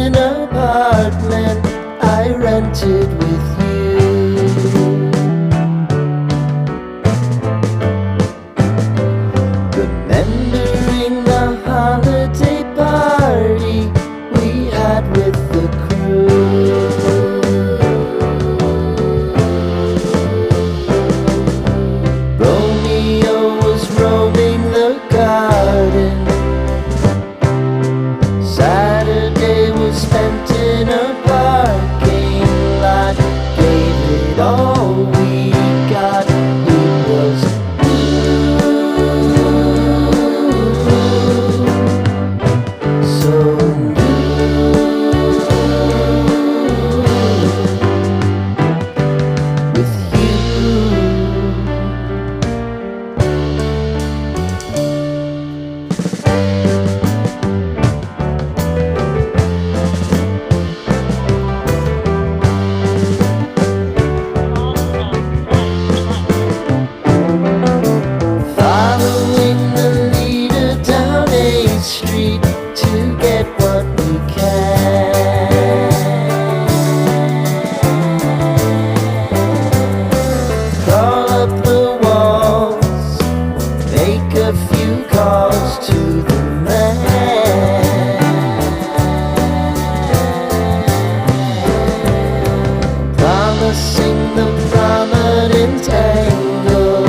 an apartment I rented with you. Remembering the holiday party we had with the crew. Romeo was roaming the garden. Saturday was spent in a parking lot. Gave it all we got. It was so with you. Following the leader down 8th Street to get what we can. Crawl up the walls, make a few calls to the man. Promising the prominent angle.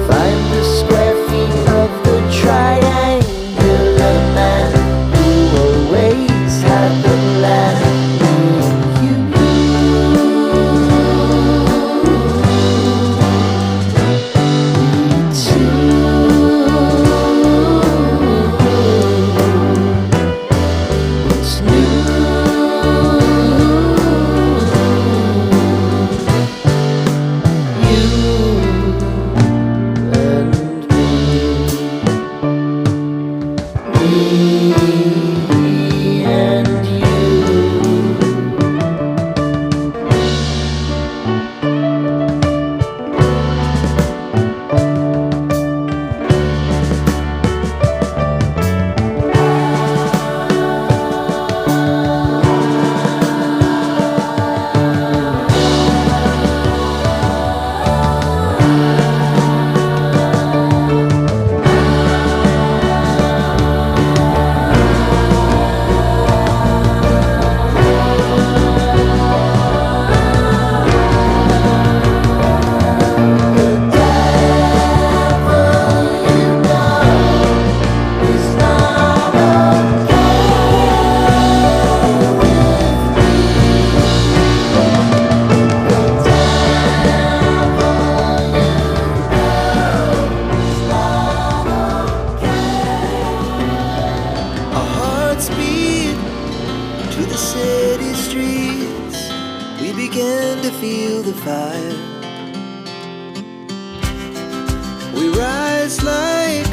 Find the square feet of the triangular man who always had the land. What's new? Me and you. To the city streets, we began to feel the fire. We rise like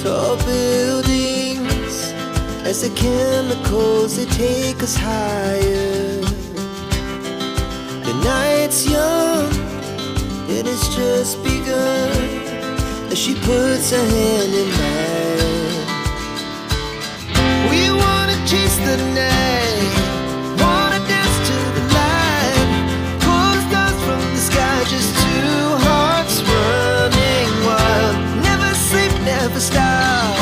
tall buildings as the chemicals, they take us higher. The night's young, it has just begun as she puts her hand in mine. We wanna chase the night, wanna dance to the light, pull the stars from the sky, just two hearts running wild. Never sleep, never stop,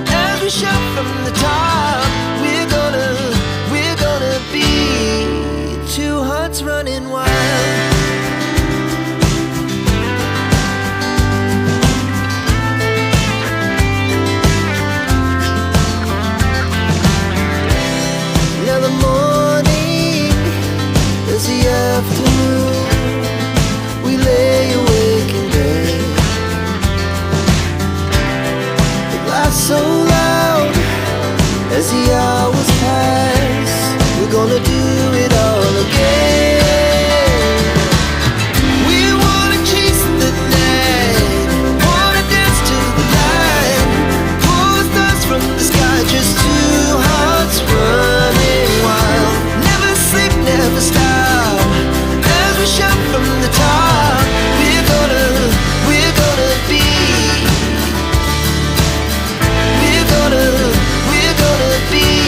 as we shout from the top. We're gonna be two hearts running wild. Afternoon, we lay awake in bed. The glass so loud as the hours pass. We're gonna do it all again. We wanna chase the night, wanna dance to the light, pull the stars from the sky, just two hearts running wild. Never sleep, never stop, shout from the top. We're gonna be. We're gonna be.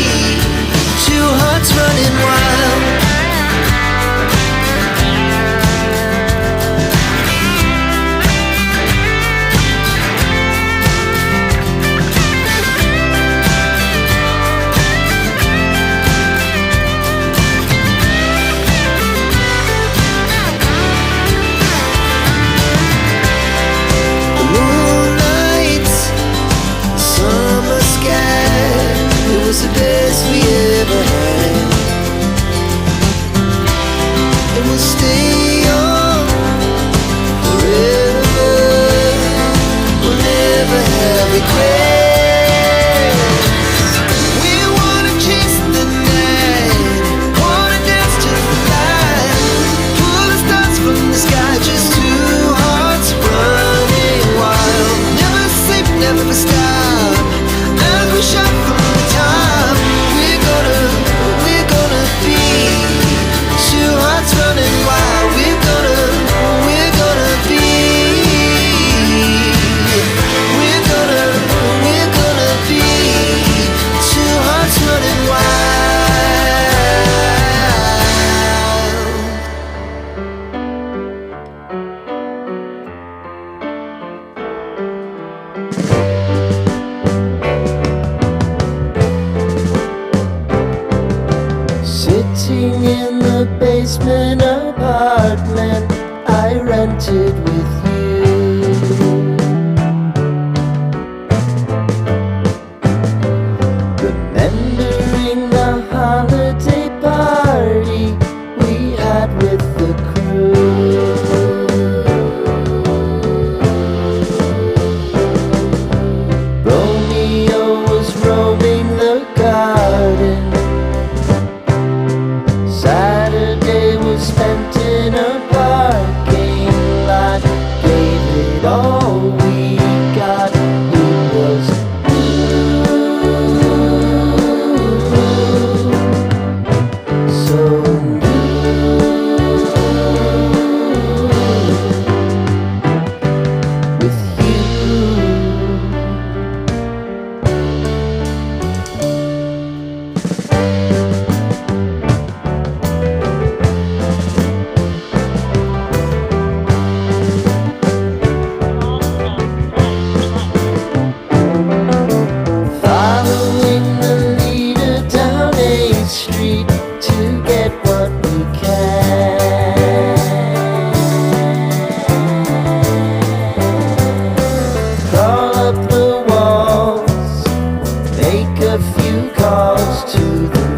Living in the basement apartment I rented with you. Remembering the holiday party we had with the crew. Romeo was roaming the garden. Saturday was spent in a parking lot. Gave it all we got. It was so with you. Following the leader down 8th Street to get what we can. Crawl up the walls, make a few calls to the